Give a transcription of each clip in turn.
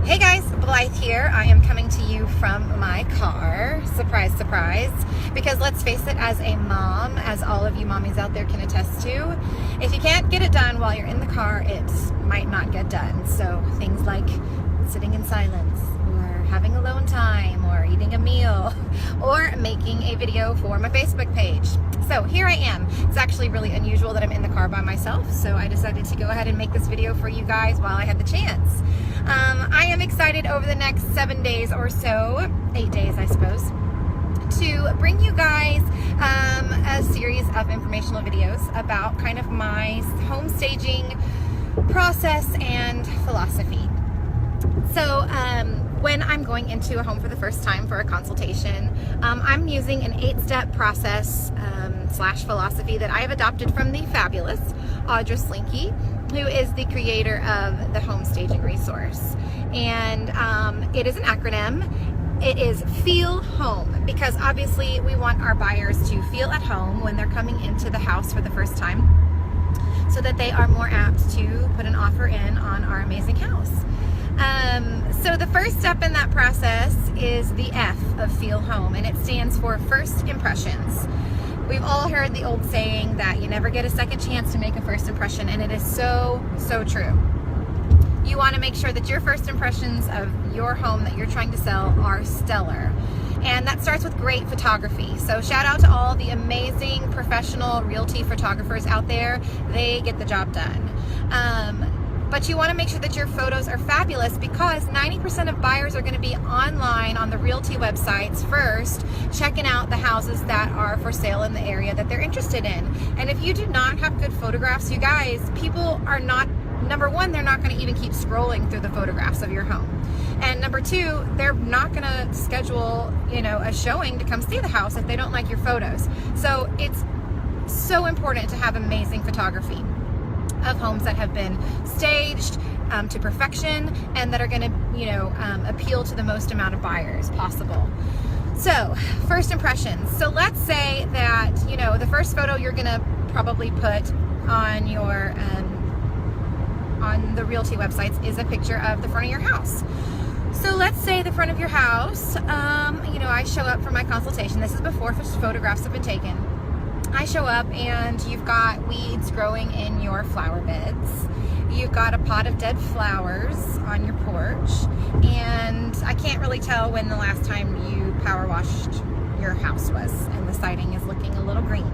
Hey guys, Blythe here. I am coming to you from my car. Surprise, surprise. Because let's face it, as a mom, as all of you mommies out there can attest to, if you can't get it done while you're in the car, it might not get done. So things like sitting in silence, or having alone time, or eating a meal, or making a video for my Facebook page. So here I am. It's actually really unusual that I'm in the car by myself, so I decided to go ahead and make this video for you guys while I had the chance. I am excited over the next 7 days or so, 8 days I suppose, to bring you guys a series of informational videos about kind of my home staging process and philosophy. So when I'm going into a home for the first time for a consultation, I'm using an 8-step process slash philosophy that I have adopted from the fabulous Audra Slinky, who is the creator of the Home Staging Resource. And it is an acronym. It is Feel Home, because obviously we want our buyers to feel at home when they're coming into the house for the first time, so that they are more apt to put an offer in on our amazing house. So the first step in that process is the F of Feel Home, and it stands for First Impressions. We've all heard the old saying that you never get a second chance to make a first impression, and it is so, so true. You want to make sure that your first impressions of your home that you're trying to sell are stellar. And that starts with great photography. So shout out to all the amazing professional realty photographers out there. They get the job done. But you want to make sure that your photos are fabulous, because 90% of buyers are going to be online on the realty websites first, checking out the houses that are for sale in the area that they're interested in. And if you do not have good photographs, you guys, people are not, number one, they're not going to even keep scrolling through the photographs of your home. And number two, they're not going to schedule, a showing to come see the house if they don't like your photos. So it's so important to have amazing photography of homes that have been staged to perfection and that are going to, appeal to the most amount of buyers possible. So, first impressions. So let's say that, the first photo you're going to probably put on your, on the realty websites is a picture of the front of your house. So let's say the front of your house, I show up for my consultation. This is before photographs have been taken. I show up and you've got weeds growing in your flower beds. You've got a pot of dead flowers on your porch, and I can't really tell when the last time you power washed your house was, and the siding is looking a little green.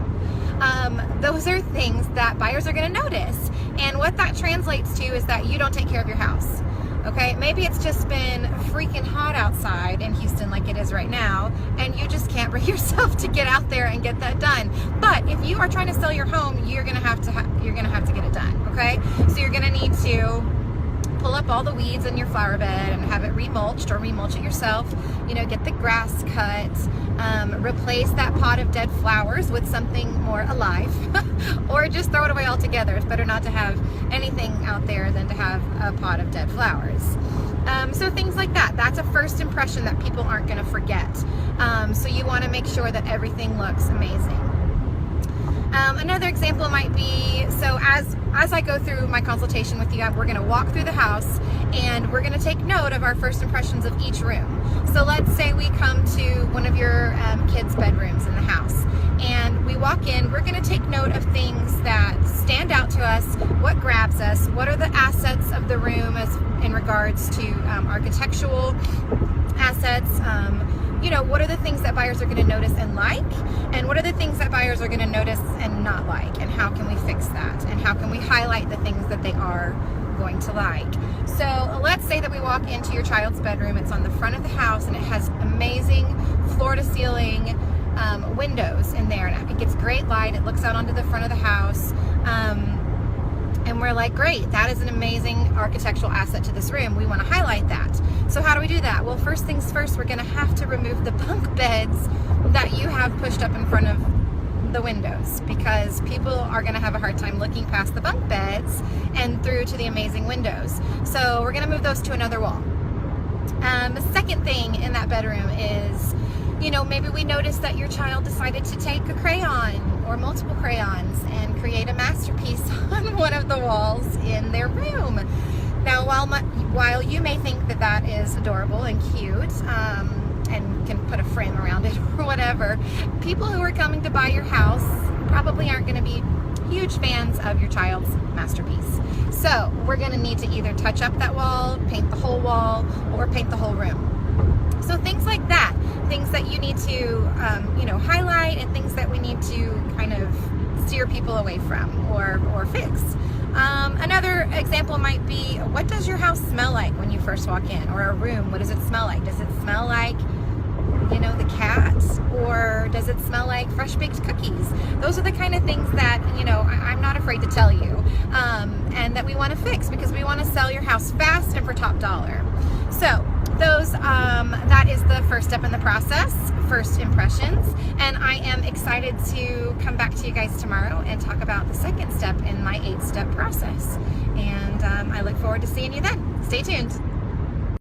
Those are things that buyers are going to notice, and what that translates to is that you don't take care of your house. Okay, maybe it's just been freaking hot outside in Houston like it is right now, and you just can't bring yourself to get out there and get that done. But if you are trying to sell your home, you're gonna have to get it done. Okay, so you're gonna need to pull up all the weeds in your flower bed and have it remulched, or remulch it yourself. Get the grass cut, replace that pot of dead flowers with something more alive, or just throw it away altogether. It's better not to have anything out there than to have a pot of dead flowers. So things like that. That's a first impression that people aren't going to forget. So you want to make sure that everything looks amazing. Another example might be, so as I go through my consultation with you, we're going to walk through the house and we're going to take note of our first impressions of each room. So let's say we come to one of your kids' bedrooms in the house, and we walk in. We're going to take note of things that stand out to us, what grabs us, what are the assets of the room as in regards to architectural assets. What are the things that buyers are going to notice and like, and what are the things that buyers are going to notice and not like, and how can we fix that, and how can we highlight the things that they are going to like. So let's say that we walk into your child's bedroom. It's on the front of the house, and it has amazing floor-to-ceiling windows in there, and it gets great light. It looks out onto the front of the house. And we're like, great, that is an amazing architectural asset to this room. We want to highlight that. So how do we do that? Well, first things first, we're going to have to remove the bunk beds that you have pushed up in front of the windows, because people are going to have a hard time looking past the bunk beds and through to the amazing windows. So we're going to move those to another wall. The second thing in that bedroom is, maybe we noticed that your child decided to take a crayon or multiple crayons and create a masterpiece on one of the walls in their room. Now, while you may think that that is adorable and cute, and can put a frame around it or whatever, people who are coming to buy your house probably aren't going to be huge fans of your child's masterpiece. So we're going to need to either touch up that wall, paint the whole wall, or paint the whole room. So things like that, things that you need to, highlight, and things that we need to kind of steer people away from or fix. Another example might be, what does your house smell like when you first walk in? Or a room, what does it smell like? Does it smell like, the cat? Or does it smell like fresh baked cookies? Those are the kind of things that, I'm not afraid to tell you, and that we want to fix because we want to sell your house fast and for top dollar. So that is the first step in the process, first impressions, and I am excited to come back to you guys tomorrow and talk about the second step in my 8-step process. And I look forward to seeing you then. Stay tuned.